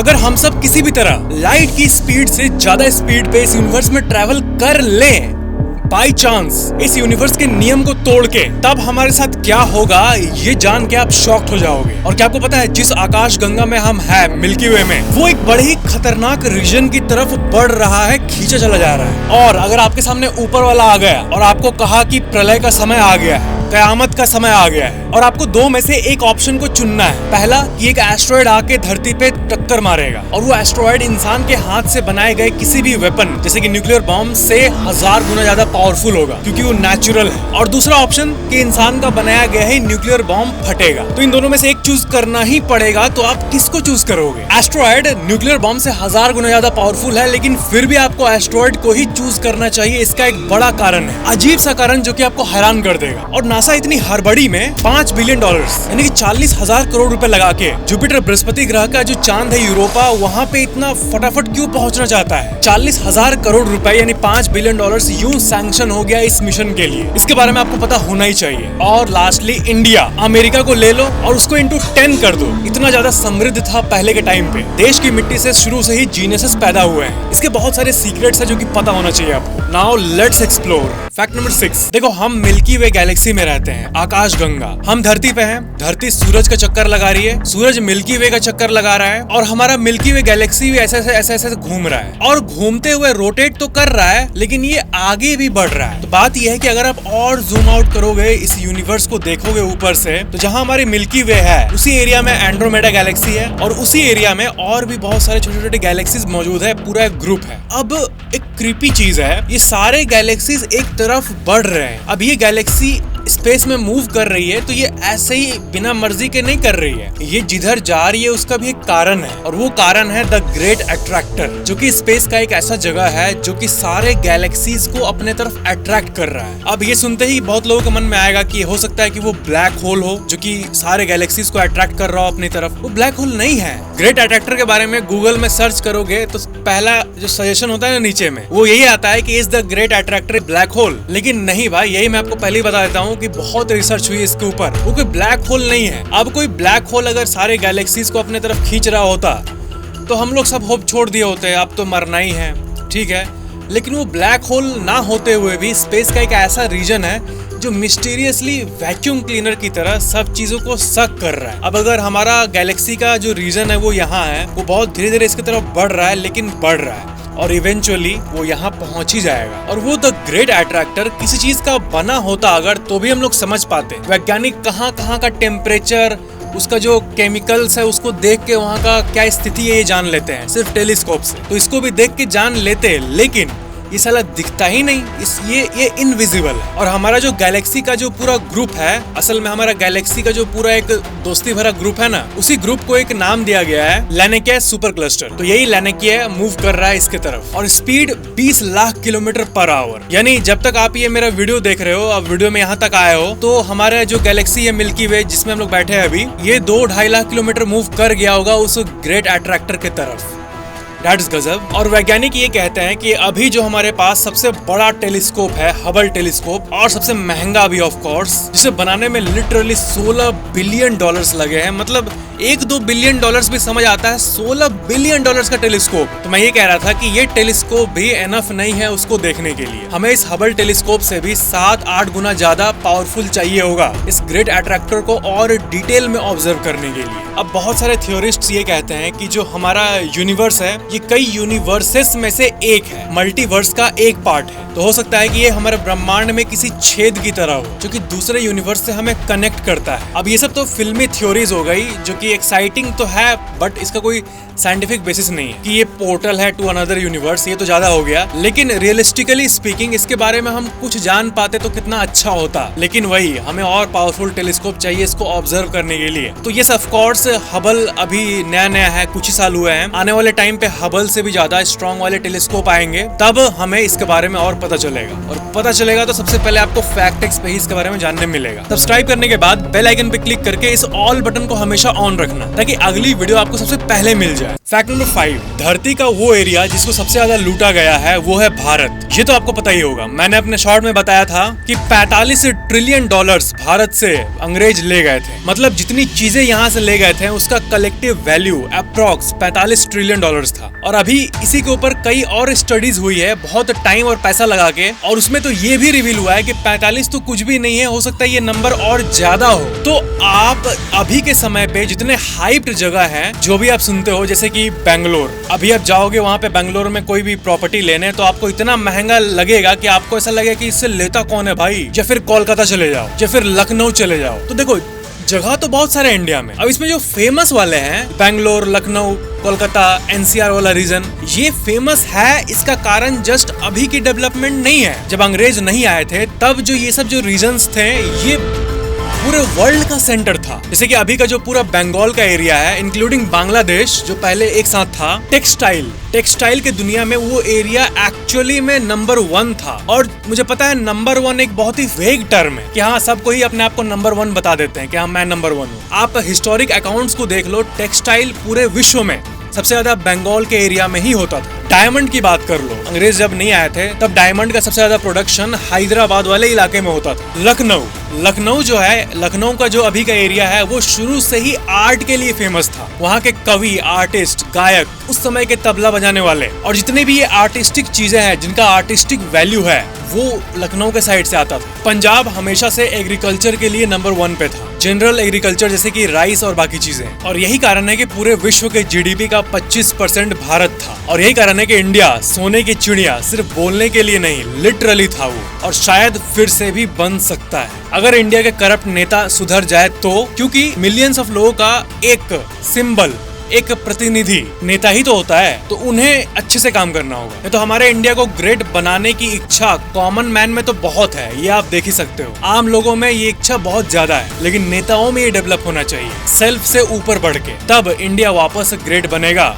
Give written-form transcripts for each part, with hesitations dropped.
अगर हम सब किसी भी तरह लाइट की स्पीड से ज्यादा स्पीड पे इस यूनिवर्स में ट्रैवल कर लें बाई चांस इस यूनिवर्स के नियम को तोड़ के, तब हमारे साथ क्या होगा ये जान के आप शॉक्ड हो जाओगे। और क्या आपको पता है जिस आकाश गंगा में हम हैं मिल्की वे में, वो एक बड़े ही खतरनाक रीजन की तरफ बढ़ रहा है, खींचा चला जा रहा है। और अगर आपके सामने ऊपर वाला आ गया और आपको कहा कि प्रलय का समय आ गया है, कयामत का समय आ गया है, और आपको दो में से एक ऑप्शन को चुनना है। पहला कि एक एस्ट्रॉयड आके धरती पे टक्कर मारेगा और वो एस्ट्रॉयड इंसान के हाथ से बनाए गए किसी भी वेपन जैसे कि न्यूक्लियर बॉम्ब से 1000 गुना ज्यादा पावरफुल होगा क्योंकि वो नेचुरल है। और दूसरा ऑप्शन कि इंसान का बनाया गया ही न्यूक्लियर बॉम्ब फटेगा। तो इन दोनों में से एक चूज करना ही पड़ेगा, तो आप किसको चूज करोगे? एस्ट्रॉयड न्यूक्लियर बॉम्ब से 1000 गुना ज्यादा पावरफुल है, लेकिन फिर भी आपको एस्ट्रॉयड को ही चूज करना चाहिए। इसका एक बड़ा कारण है, अजीब सा कारण जो कि आपको हैरान कर देगा। और नासा इतनी हड़बड़ी में $5 बिलियन यानी कि 40,000 करोड़ रुपए लगा के जुपिटर बृहस्पति ग्रह का जो चांद है यूरोपा, वहाँ पे इतना फटाफट क्यों पहुंचना चाहता है? 40,000 करोड़ रुपए यानी $5 बिलियन यूं सैंक्शन हो गया इस मिशन के लिए। इसके बारे में आपको पता होना ही चाहिए। और लास्टली इंडिया, अमेरिका को ले लो और उसको इंटू 10 कर दो। इतना ज्यादा समृद्ध था पहले के टाइम पे। देश की मिट्टी से शुरू से ही जीनियसेस पैदा हुए हैं। इसके बहुत सारे सीक्रेट्स है जो कि पता होना चाहिए आपको। Now let's explore. Fact number 6। देखो, हम मिल्की वे गैलेक्सी में रहते हैं, आकाश गंगा। हम धरती पे हैं, धरती सूरज का चक्कर लगा रही है, सूरज मिल्की वे का चक्कर लगा रहा है, और हमारा मिल्की वे गैलेक्सी भी ऐसे घूम रहा है। और घूमते हुए रोटेट तो कर रहा है, लेकिन ये आगे भी बढ़ रहा है। तो बात यह है कि अगर आप और जूम आउट करोगे, इस यूनिवर्स को देखोगे ऊपर से, तो जहां हमारी मिल्की वे है उसी एरिया में एंड्रोमेडा गैलेक्सी है, और उसी एरिया में और भी बहुत सारे छोटे छोटे गैलेक्सीज मौजूद है। पूरा एक ग्रुप है। अब एक क्रीपी चीज है, ये सारे गैलेक्सीज एक तरफ बढ़ रहे हैं। अब ये गैलेक्सी स्पेस में मूव कर रही है, तो ये ऐसे ही बिना मर्जी के नहीं कर रही है। ये जिधर जा रही है उसका भी एक कारण है, और वो कारण है द ग्रेट अट्रैक्टर, जो कि स्पेस का एक ऐसा जगह है जो कि सारे गैलेक्सीज को अपने तरफ अट्रैक्ट कर रहा है। अब ये सुनते ही बहुत लोगों के मन में आएगा कि हो सकता है कि वो ब्लैक होल हो जो कि सारे गैलेक्सीज को अट्रैक्ट कर रहा हो अपनी तरफ। वो ब्लैक होल नहीं है। ग्रेट अट्रैक्टर के बारे में गूगल में सर्च करोगे तो पहला जो सजेशन होता है ना नीचे में, वो यही आता है कि is the great attractor black hole. लेकिन नहीं भाई, यही मैं आपको पहले ही बता देता हूँ कि बहुत रिसर्च हुई इसके ऊपर। वो कोई ब्लैक होल नहीं है। अब कोई ब्लैक होल अगर सारे गैलेक्सीज को अपने तरफ खींच रहा होता तो हम लोग सब होप छोड़ दिए होते, अब तो मरना ही है, ठीक है। लेकिन वो ब्लैक होल ना होते हुए भी स्पेस का एक ऐसा रीजन है जो मिस्टीरियसली वैक्यूम क्लीनर की तरह सब चीजों को सक कर रहा है। अब अगर हमारा गैलेक्सी का जो रीजन है वो यहाँ है, वो बहुत धीरे धीरे इसकी तरफ बढ़ रहा है, लेकिन बढ़ रहा है, और इवेंचुअली वो यहाँ पहुंच ही जाएगा। और वो द ग्रेट अट्रैक्टर किसी चीज का बना होता अगर, तो भी हम लोग समझ पाते। वैज्ञानिक कहाँ कहाँ का टेम्परेचर, उसका जो केमिकल्स है उसको देख के वहाँ का क्या स्थिति है ये जान लेते हैं सिर्फ टेलीस्कोप से। तो इसको भी देख के जान लेते, लेकिन ये साला दिखता ही नहीं। ये इनविजिबल है। और हमारा जो गैलेक्सी का जो पूरा ग्रुप है, असल में हमारा गैलेक्सी का जो पूरा एक दोस्ती भरा ग्रुप है ना, उसी ग्रुप को एक नाम दिया गया है लैनिकिया सुपर क्लस्टर। तो यही लैनिकिया मूव कर रहा है इसके तरफ, और speed 20 lakh kilometre per hour. यानी जब तक आप ये मेरा वीडियो देख रहे हो, अब वीडियो में यहाँ तक आए हो, तो हमारा जो गैलेक्सी है मिल्की वे जिसमें हम लोग बैठे हैं अभी, ये 2-2.5 लाख किलोमीटर मूव कर गया होगा उस ग्रेट अट्रैक्टर के तरफ। That is गजब। और वैज्ञानिक ये कहते हैं कि अभी जो हमारे पास सबसे बड़ा टेलीस्कोप है हबल टेलीस्कोप, और सबसे महंगा भी ऑफ कोर्स, जिसे बनाने में लिटरली $16 बिलियन लगे हैं। मतलब 1-2 बिलियन डॉलर्स भी समझ आता है, $16 बिलियन का टेलीस्कोप। तो मैं ये कह रहा था कि ये टेलीस्कोप भी एनफ नहीं है उसको देखने के लिए। हमें इस हबल टेलीस्कोप से भी 7-8 गुना ज्यादा पावरफुल चाहिए होगा इस ग्रेट अट्रैक्टर को और डिटेल में ऑब्जर्व करने के लिए। अब बहुत सारे थियोरिस्ट्स ये कहते हैं कि जो हमारा यूनिवर्स है ये कई यूनिवर्सेस में से एक है, मल्टीवर्स का एक पार्ट है। तो हो सकता है कि ये हमारे ब्रह्मांड में किसी छेद की तरह हो जो कि दूसरे यूनिवर्स से हमें कनेक्ट करता है। अब ये सब तो फिल्मी थ्योरीज हो गई जो कि एक्साइटिंग तो है, बट इसका कोई साइंटिफिक बेसिस नहीं है कि ये पोर्टल है टू अनदर यूनिवर्स। ये तो ज्यादा हो गया, लेकिन रियलिस्टिकली स्पीकिंग इसके बारे में हम कुछ जान पाते तो कितना अच्छा होता। लेकिन वही, हमें और पावरफुल टेलीस्कोप चाहिए इसको ऑब्जर्व करने के लिए। तो ये ऑफ कोर्स हबल अभी नया नया है, कुछ ही साल हुए हैं। आने वाले टाइम पे हबल से भी ज्यादा स्ट्रॉन्ग वाले टेलीस्कोप स्कोप आएंगे तब हमें इसके बारे में और पता चलेगा, और पता चलेगा तो सबसे पहले आपको फैक्ट टेक्स पे ही इसके बारे में जानने मिलेगा। सब्सक्राइब करने के बाद बेल आइकन पे क्लिक करके इस ऑल बटन को हमेशा ऑन रखना ताकि अगली वीडियो आपको सबसे पहले मिल जाए। फैक्ट नंबर 5, धरती का वो एरिया जिसको सबसे ज्यादा लूटा गया है वो है भारत। ये तो आपको पता ही होगा, मैंने अपने शॉर्ट में बताया था कि 45 ट्रिलियन डॉलर्स भारत से अंग्रेज ले गए थे। मतलब जितनी चीजें यहाँ से ले गए थे उसका collective value approx 45 trillion dollars था। और अभी इसी के ऊपर कई और स्टडीज हुई है बहुत टाइम और पैसा लगा के, और उसमें तो ये भी रिवील हुआ है कि 45 तो कुछ भी नहीं है, हो सकता है ये नंबर और ज्यादा हो। तो आप अभी के समय पे जितने हाइप्ड जगह है जो भी आप सुनते हो, जैसे कि बेंगलोर, अभी आप जाओगे वहाँ पे बेंगलोर में कोई भी प्रॉपर्टी लेने तो आपको इतना महंगा लगेगा कि आपको ऐसा लगेगा कि इससे लेता कौन है भाई, या फिर कोलकाता चले जाओ या फिर लखनऊ चले जाओ। तो देखो जगह तो बहुत सारे इंडिया में, अब इसमें जो फेमस वाले हैं बेंगलोर, लखनऊ, कोलकाता, एनसीआर वाला रीजन, ये फेमस है। इसका कारण जस्ट अभी की डेवलपमेंट नहीं है। जब अंग्रेज नहीं आए थे तब जो ये सब जो रीजन्स थे ये पूरे वर्ल्ड का सेंटर था। जैसे कि अभी का जो पूरा बंगाल का एरिया है इंक्लूडिंग बांग्लादेश जो पहले एक साथ था, टेक्सटाइल के दुनिया में वो एरिया एक्चुअली में नंबर 1 था। और मुझे पता है नंबर 1 एक बहुत ही वेग टर्म है कि हाँ सबको ही अपने आप को नंबर 1 बता देते हैं कि हाँ मैं नंबर 1 हूँ। आप हिस्टोरिक अकाउंट्स को देख लो, टेक्सटाइल पूरे विश्व में सबसे ज्यादा बंगाल के एरिया में ही होता था। डायमंड की बात कर लो, अंग्रेज जब नहीं आए थे तब डायमंड का सबसे ज्यादा प्रोडक्शन हैदराबाद वाले इलाके में होता था। लखनऊ जो है, लखनऊ का जो अभी का एरिया है वो शुरू से ही आर्ट के लिए फेमस था। वहाँ के कवि, आर्टिस्ट, गायक, उस समय के तबला बजाने वाले और जितने भी ये आर्टिस्टिक चीजें हैं जिनका आर्टिस्टिक वैल्यू है वो लखनऊ के साइड से आता था। पंजाब हमेशा से एग्रीकल्चर के लिए नंबर 1 पे था, जनरल एग्रीकल्चर जैसे कि राइस और बाकी चीजें। और यही कारण है कि पूरे विश्व के जीडीपी का 25% भारत था। और यही कारण है कि इंडिया सोने की चिड़िया सिर्फ बोलने के लिए नहीं लिटरली था वो, और शायद फिर से भी बन सकता है अगर इंडिया के करप्ट नेता सुधर जाए तो, क्योंकि मिलियंस ऑफ लोगों का एक सिंबल, एक प्रतिनिधि नेता ही तो होता है, तो उन्हें अच्छे से काम करना होगा। नहीं तो हमारे इंडिया को ग्रेट बनाने की इच्छा कॉमन मैन में तो बहुत है, ये आप देख ही सकते हो। आम लोगों में ये इच्छा बहुत ज्यादा है, लेकिन नेताओं में ये डेवलप होना चाहिए सेल्फ से ऊपर बढ़ के, तब इंडिया वापस ग्रेट बनेगा।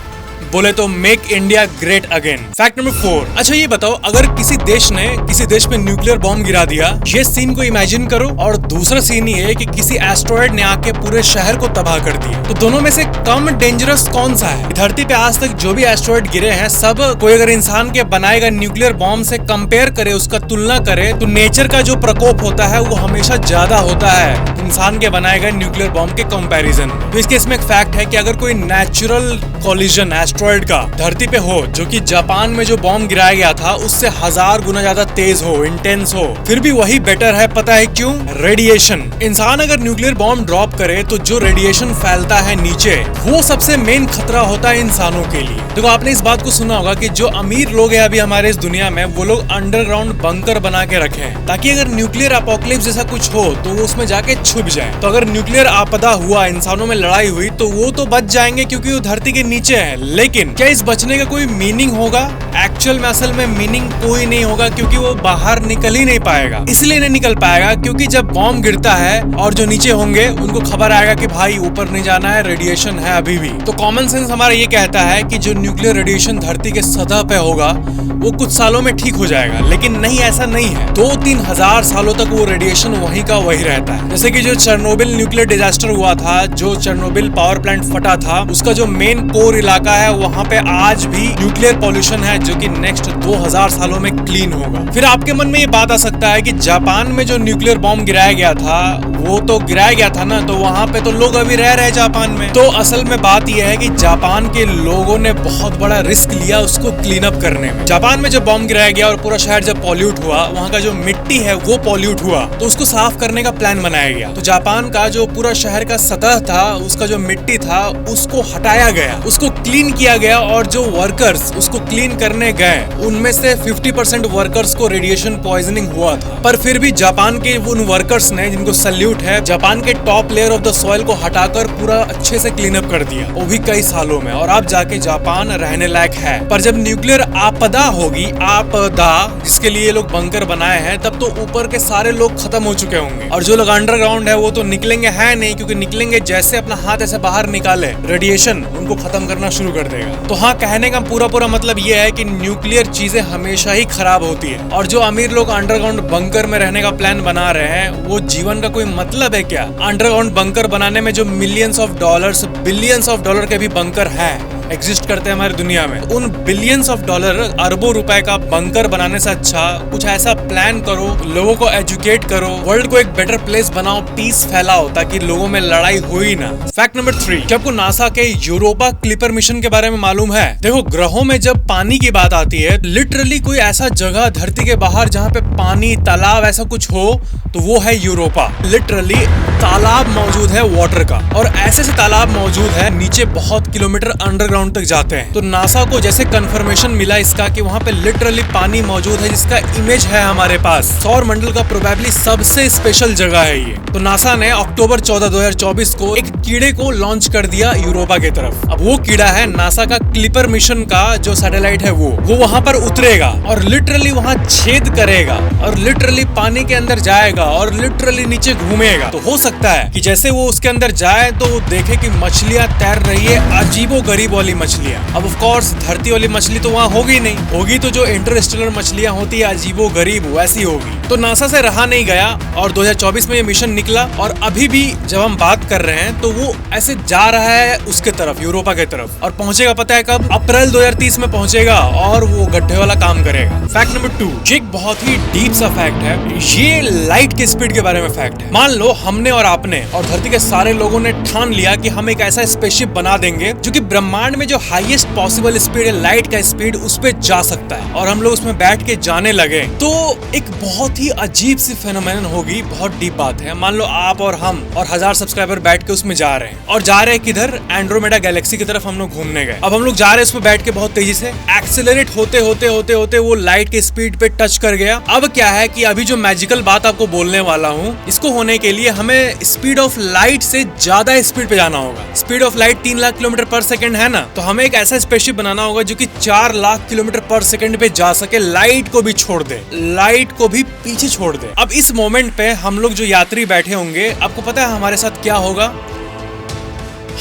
बोले तो make India great again. Fact number 4, अच्छा ये बताओ अगर किसी देश ने किसी देश पे न्यूक्लियर बॉम्ब गिरा दिया, ये सीन को इमेजिन करो, और दूसरा सीन ये है कि किसी एस्ट्रॉयड ने आके पूरे शहर को तबाह कर दिया, तो दोनों में से कम डेंजरस कौन सा है? धरती पे आज तक जो भी एस्ट्रॉयड गिरे हैं सब कोई अगर इंसान के बनाए गए न्यूक्लियर बॉम्ब से कंपेयर करे, उसका तुलना करे, तो नेचर का जो प्रकोप होता है वो हमेशा ज्यादा होता है इंसान के बनाए गए न्यूक्लियर बॉम्ब के कंपैरिजन में। तो इसके इसमें एक फैक्ट है कि अगर कोई नेचुरल कॉलिजन एस्ट्रॉयड का धरती पे हो, जो कि जापान में जो बॉम्ब गिराया गया था उससे 1000 गुना ज्यादा तेज हो, इंटेंस हो, फिर भी वही बेटर है। पता है क्यों? रेडिएशन। इंसान अगर न्यूक्लियर बॉम्ब ड्रॉप करे तो जो रेडिएशन फैलता है नीचे, वो सबसे मेन खतरा होता है इंसानों के लिए। देखो आपने इस बात को सुना होगा कि जो अमीर लोग हैं अभी हमारे इस दुनिया में, वो लोग अंडरग्राउंड बंकर बना के रखे हैं ताकि अगर न्यूक्लियर अपोकलिप्स जैसा कुछ हो तो वो उसमें जाके छुप जाए। तो अगर न्यूक्लियर आपदा हुआ, इंसानों में लड़ाई हुई, तो वो तो बच जाएंगे क्योंकि वो धरती के नीचे है। लेकिन क्या इस बचने का कोई मीनिंग होगा? एक्चुअल में असल में मीनिंग कोई नहीं होगा, क्योंकि वो बाहर निकल ही नहीं पाएगा। इसलिए नहीं निकल पाएगा क्योंकि जब बॉम्ब गिरता है और जो नीचे होंगे उनको खबर आएगा कि भाई ऊपर नहीं जाना है, रेडिएशन है अभी भी। तो कॉमन सेंस हमारा ये कहता है कि जो न्यूक्लियर रेडिएशन धरती के सतह पे होगा वो कुछ सालों में ठीक हो जाएगा, लेकिन नहीं, ऐसा नहीं है। 2-3 हजार सालों तक वो रेडिएशन वहीं का वही रहता है। जैसे कि जो चेरनोबिल न्यूक्लियर डिजास्टर हुआ था, जो चेरनोबिल पावर प्लांट फटा था, उसका जो मेन कोर इलाका है वहाँ पे आज भी न्यूक्लियर पॉल्यूशन है जो कि नेक्स्ट 2000 सालों में क्लीन होगा। फिर आपके मन में ये बात आ सकता है कि जापान में जो न्यूक्लियर बॉम्ब गिराया गया था वो तो गिराया गया था ना, तो वहाँ पे तो लोग अभी रह रहे जापान में। तो असल में बात यह है कि जापान के लोगों ने बहुत बड़ा रिस्क लिया उसको क्लीन अप करने में। जापान में जब बॉम्ब गिराया गया और पूरा शहर जब पॉल्यूट हुआ, वहाँ का जो मिट्टी है वो पॉल्यूट हुआ, तो उसको साफ करने का प्लान बनाया गया। तो जापान का जो पूरा शहर का सतह था, उसका जो मिट्टी था उसको हटाया गया, उसको क्लीन किया गया, और जो वर्कर्स उसको क्लीन करने गए उनमें से 50% वर्कर्स को रेडिएशन पॉइजनिंग हुआ था। पर फिर भी जापान के उन वर्कर्स ने, जिनको सैल्यूट है, जापान के top layer of the soil को हटाकर पूरा अच्छे से क्लीन अप कर दिया, वो भी कई सालों में, और अब जाके जापान रहने लायक है। पर जब न्यूक्लियर आपदा होगी, आपदा जिसके लिए लोग बंकर बनाए हैं, तब तो ऊपर के सारे लोग खत्म हो चुके होंगे, और जो लोग अंडरग्राउंड है वो तो निकलेंगे है नहीं, क्योंकि निकलेंगे जैसे अपना हाथ ऐसे बाहर निकाले, रेडिएशन उनको खत्म करना शुरू कर कर देगा। तो हाँ, कहने का पूरा मतलब ये है कि न्यूक्लियर चीजें हमेशा ही खराब होती है, और जो अमीर लोग अंडरग्राउंड बंकर में रहने का प्लान बना रहे हैं, वो जीवन का कोई मतलब है क्या? अंडरग्राउंड बंकर बनाने में जो millions of dollars, billions of dollar के भी बंकर हैं, एग्जिस्ट करते हैं हमारी दुनिया में, उन बिलियंस ऑफ डॉलर, अरबों रुपए का बंकर बनाने से अच्छा कुछ ऐसा प्लान करो, लोगों को एजुकेट करो, वर्ल्ड को एक बेटर प्लेस बनाओ, पीस फैलाओ, ताकि लोगों में लड़ाई हो ही ना। फैक्ट नंबर 3, आपको नासा के यूरोपा क्लिपर मिशन के बारे में मालूम है? देखो, ग्रहों में जब पानी की बात आती है, लिटरली कोई ऐसा जगह धरती के बाहर जहाँ पे पानी, तालाब ऐसा कुछ हो, तो वो है यूरोपा। लिटरली तालाब मौजूद है वाटर का, और ऐसे तालाब मौजूद है नीचे बहुत किलोमीटर अंडरग्राउंड तक जाते हैं। तो नासा को जैसे कंफर्मेशन मिला इसका कि वहाँ पे लिटरली पानी मौजूद है, जिसका इमेज है हमारे पास, सौर मंडल का प्रोबेबली सबसे स्पेशल जगह है ये। तो नासा ने अक्टूबर 14, 2024 को एक कीड़े को लॉन्च कर दिया यूरोपा की तरफ। अब वो कीड़ा है नासा का क्लिपर मिशन का जो सैटेलाइट है, वो वहाँ पर उतरेगा और लिटरली वहाँ छेद करेगा और लिटरली पानी के अंदर जाएगा और लिटरली नीचे घूमेगा। तो हो सकता है कि जैसे वो उसके अंदर जाए तो वो देखे कि मछलियां तैर रही है, अजीबो गरीब वाली मछलियां। अब ऑफ कोर्स धरती वाली मछली तो वहाँ होगी नहीं, होगी तो जो इंटरस्टेलर मछलियां होती है अजीबो गरीब, वैसी होगी। तो नासा से रहा नहीं गया और 2024 में ये मिशन निकला, और अभी भी जब हम बात कर रहे हैं तो वो ऐसे जा रहा है उसके तरफ, यूरोपा के तरफ, और पहुंचेगा पता है कब? अप्रैल 2030 में पहुंचेगा, और वो गड्ढे वाला काम करेगा। फैक्ट नंबर 2, ये एक बहुत ही डीप सा फैक्ट है, ये लाइट के स्पीड के बारे में फैक्ट है। मान लो हमने और आपने और धरती के सारे लोगों ने ठान लिया कि हम एक ऐसा स्पेसशिप बना देंगे जो कि ब्रह्मांड में जो हाईएस्ट पॉसिबल स्पीड है, लाइट का स्पीड, उस पे जा सकता है, और हम लोग उसमें बैठ के जाने लगे, तो एक बहुत ही अजीब सी फेनोमेनन होगी। बहुत डीप बात है। मान लो आप और हम और 1000 सब्सक्राइबर बैठ के उसमें जा रहे हैं, और जा रहे हैं किधर? एंड्रोमेडा गैलेक्सी की तरफ हम लोग घूमने गए। अब हम लोग जा रहे हैं उसमें बैठ के बहुत तेजी से, एक्सेलरेट होते होते होते होते वो लाइट के स्पीड पे टच कर गया। अब क्या है कि अभी जो मैजिकल बात आपको बोलने वाला हूँ, इसको होने के लिए हमें स्पीड ऑफ लाइट से ज्यादा स्पीड पे जाना होगा। Speed of light 3 lakh kilometre पर सेकंड है ना, तो हमें एक ऐसा स्पेसशिप बनाना होगा जो कि 4 लाख किलोमीटर पर सेकंड पे जा सके, लाइट को भी छोड़ दे, लाइट को भी पीछे छोड़ दे। अब इस मोमेंट पे हम लोग जो यात्री बैठे होंगे, आपको पता है हमारे साथ क्या होगा?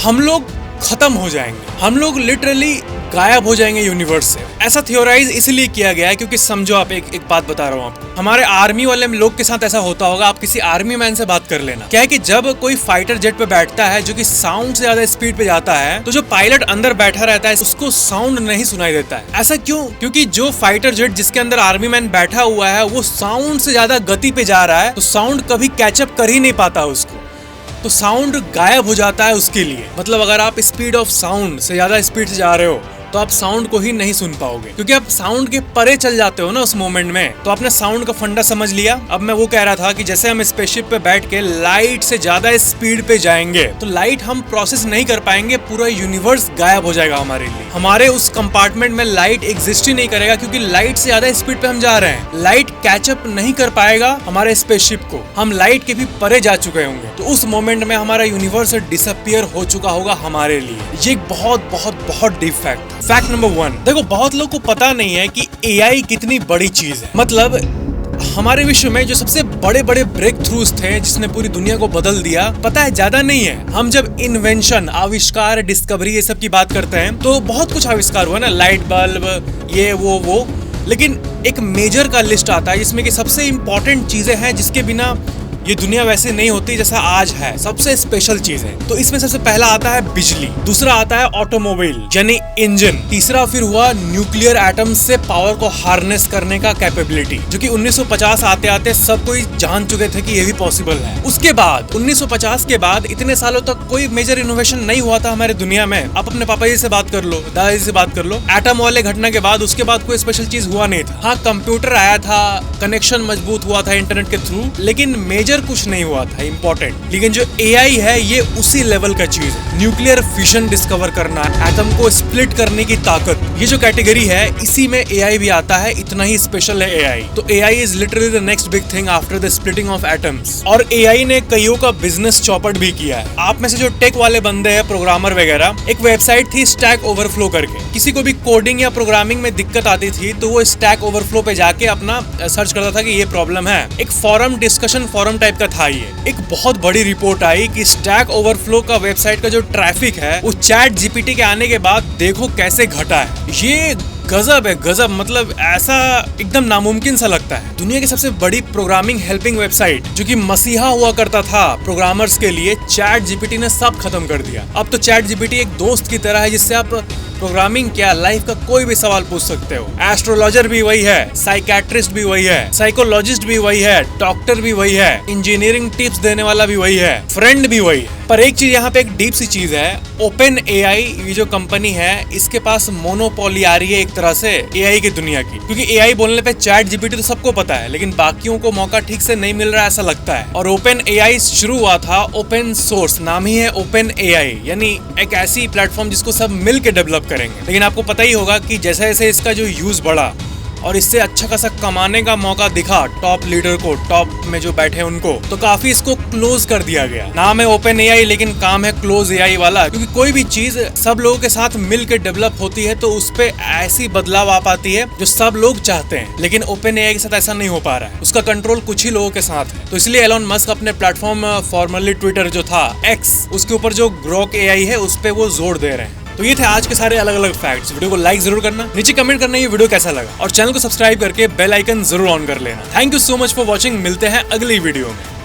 हम लोग खत्म हो जाएंगे, हम लोग लिटरली गायब हो जाएंगे यूनिवर्स से। ऐसा थियोराइज इसलिए किया गया है क्योंकि समझो, आप एक बात बता रहा हूँ आपको, हमारे आर्मी वाले लोग के साथ ऐसा होता होगा। आप किसी आर्मी मैन से बात कर लेना, क्या है कि जब कोई फाइटर जेट पे बैठता है जो कि साउंड से ज्यादा स्पीड पे जाता है, तो जो पायलट अंदर बैठा रहता है उसको साउंड नहीं सुनाई देता है। ऐसा क्यों? क्योंकि जो फाइटर जेट जिसके अंदर आर्मी मैन बैठा हुआ है, वो साउंड से ज्यादा गति पे जा रहा है, तो साउंड कभी कैचअप कर ही नहीं पाता उसको, तो साउंड गायब हो जाता है उसके लिए। मतलब अगर आप स्पीड ऑफ साउंड से ज्यादा स्पीड से जा रहे हो तो आप साउंड को ही नहीं सुन पाओगे, क्योंकि आप साउंड के परे चल जाते हो ना उस मोमेंट में। तो आपने साउंड का फंडा समझ लिया। अब मैं वो कह रहा था कि जैसे हम स्पेसशिप पे बैठ के लाइट से ज्यादा स्पीड पे जाएंगे, तो लाइट हम प्रोसेस नहीं कर पाएंगे, पूरा यूनिवर्स गायब हो जाएगा हमारे लिए। हमारे उस कंपार्टमेंट में लाइट एग्जिस्ट ही नहीं करेगा, क्योंकि लाइट से ज्यादा स्पीड पे हम जा रहे हैं। लाइट कैचअप नहीं कर पाएगा हमारे स्पेसशिप को, हम लाइट के भी परे जा चुके होंगे। तो उस मोमेंट में हमारा यूनिवर्स डिसअपियर हो चुका होगा हमारे लिए। ये एक बहुत बहुत बहुत डीप फैक्ट था। फैक्ट नंबर 1, देखो बहुत लोग को पता नहीं है कि एआई कितनी बड़ी चीज है। मतलब हमारे विश्व में जो सबसे बड़े बड़े ब्रेक थ्रूज थे जिसने पूरी दुनिया को बदल दिया, पता है ज्यादा नहीं है। हम जब इन्वेंशन, आविष्कार, डिस्कवरी ये सब की बात करते हैं तो बहुत कुछ आविष्कार हुआ ना, लाइट बल्ब, ये वो, लेकिन एक मेजर का लिस्ट आता है जिसमें कि सबसे इंपॉर्टेंट चीजें हैं जिसके बिना ये दुनिया वैसे नहीं होती जैसा आज है। सबसे स्पेशल चीज है, तो इसमें सबसे पहला आता है बिजली, दूसरा आता है ऑटोमोबाइल यानी इंजन, तीसरा फिर हुआ न्यूक्लियर एटम से पावर को हार्नेस करने का कैपेबिलिटी, जो कि 1950 आते आते सब कोई जान चुके थे कि ये भी पॉसिबल है। उसके बाद 1950 के बाद इतने सालों तक कोई मेजर इनोवेशन नहीं हुआ था हमारे दुनिया में। आप अपने पापा जी से बात कर लो, दादाजी से बात कर लो, एटम वाले घटना के बाद उसके बाद कोई स्पेशल चीज हुआ नहीं था। हाँ, कंप्यूटर आया था, कनेक्शन मजबूत हुआ था इंटरनेट के थ्रू, लेकिन मेजर कुछ नहीं हुआ था इम्पोर्टेंट। लेकिन जो एआई है ये उसी लेवल का चीज है। न्यूक्लियर फिशन डिस्कवर करना, एटम को स्प्लिट करने की ताकत, ये जो कैटेगरी है इसी में एआई भी आता है। इतना ही स्पेशल है एआई। तो AI is literally the next big thing after the splitting of atoms. और एआई ने कईयों का बिजनेस चौपट भी किया है। आप में से जो टेक वाले बंदे हैं, प्रोग्रामर वगैरह, एक वेबसाइट थी स्टैक ओवरफ्लो करके, किसी को भी कोडिंग या प्रोग्रामिंग में दिक्कत आती थी तो वो स्टैक ओवरफ्लो पे जाके अपना सर्च करता था कि ये प्रॉब्लम है। एक फोरम डिस्कशन फोरम टाइप का था ये। एक बहुत बड़ी रिपोर्ट आई कि स्टैक ओवरफ्लो का वेबसाइट का जो ट्रैफिक है वो चैट जीपीटी के आने के बाद देखो कैसे घटा है। ये गजब है, गजब। मतलब ऐसा एकदम नामुमकिन सा लगता है। दुनिया की सबसे बड़ी प्रोग्रामिंग हेल्पिंग वेबसाइट जो कि मसीहा हुआ करता था प्रोग्रामर्स के लिए, चैट जीपीटी ने सब खत्म कर दिया। अब तो चैट जीपीटी एक दोस्त की तरह है जिससे आप प्रोग्रामिंग क्या, लाइफ का कोई भी सवाल पूछ सकते हो। एस्ट्रोलॉजर भी वही है, साइकेट्रिस्ट भी वही है, साइकोलॉजिस्ट भी वही है, डॉक्टर भी वही है, इंजीनियरिंग टिप्स देने वाला भी वही है, फ्रेंड भी वही है। पर एक चीज यहाँ पे एक डीप सी चीज है, ओपन एआई ये जो कंपनी है इसके पास मोनोपोली आ रही है एक तरह से एआई की दुनिया की। क्योंकि एआई बोलने पे चैट जीपीटी तो सबको पता है, लेकिन बाकियों को मौका ठीक से नहीं मिल रहा ऐसा लगता है। और ओपन एआई शुरू हुआ था ओपन सोर्स, नाम ही है ओपन एआई, यानी एक ऐसी प्लेटफॉर्म जिसको सब मिल के डेवलप करेंगे। लेकिन आपको पता ही होगा कि जैसे जैसे इसका जो यूज बढ़ा और इससे अच्छा खासा कमाने का मौका दिखा टॉप लीडर को, टॉप में जो बैठे उनको, तो काफी इसको क्लोज कर दिया गया। नाम है ओपन एआई लेकिन काम है क्लोज एआई वाला। क्योंकि कोई भी चीज सब लोगों के साथ मिलकर डेवलप होती है तो उस पे ऐसी बदलाव आ पाती है जो सब लोग चाहते हैं। लेकिन ओपन एआई के साथ ऐसा नहीं हो पा रहा है, उसका कंट्रोल कुछ ही लोगों के साथ है। तो इसलिए एलोन मस्क अपने प्लेटफॉर्म फॉर्मली ट्विटर जो था एक्स, उसके ऊपर जो ग्रोक एआई है उस पे वो जोर दे रहे हैं। तो ये थे आज के सारे अलग अलग फैक्ट्स। वीडियो को लाइक जरूर करना, नीचे कमेंट करना ये वीडियो कैसा लगा, और चैनल को सब्सक्राइब करके बेल आइकन जरूर ऑन कर लेना। Thank you so much for watching. मिलते हैं अगली वीडियो में।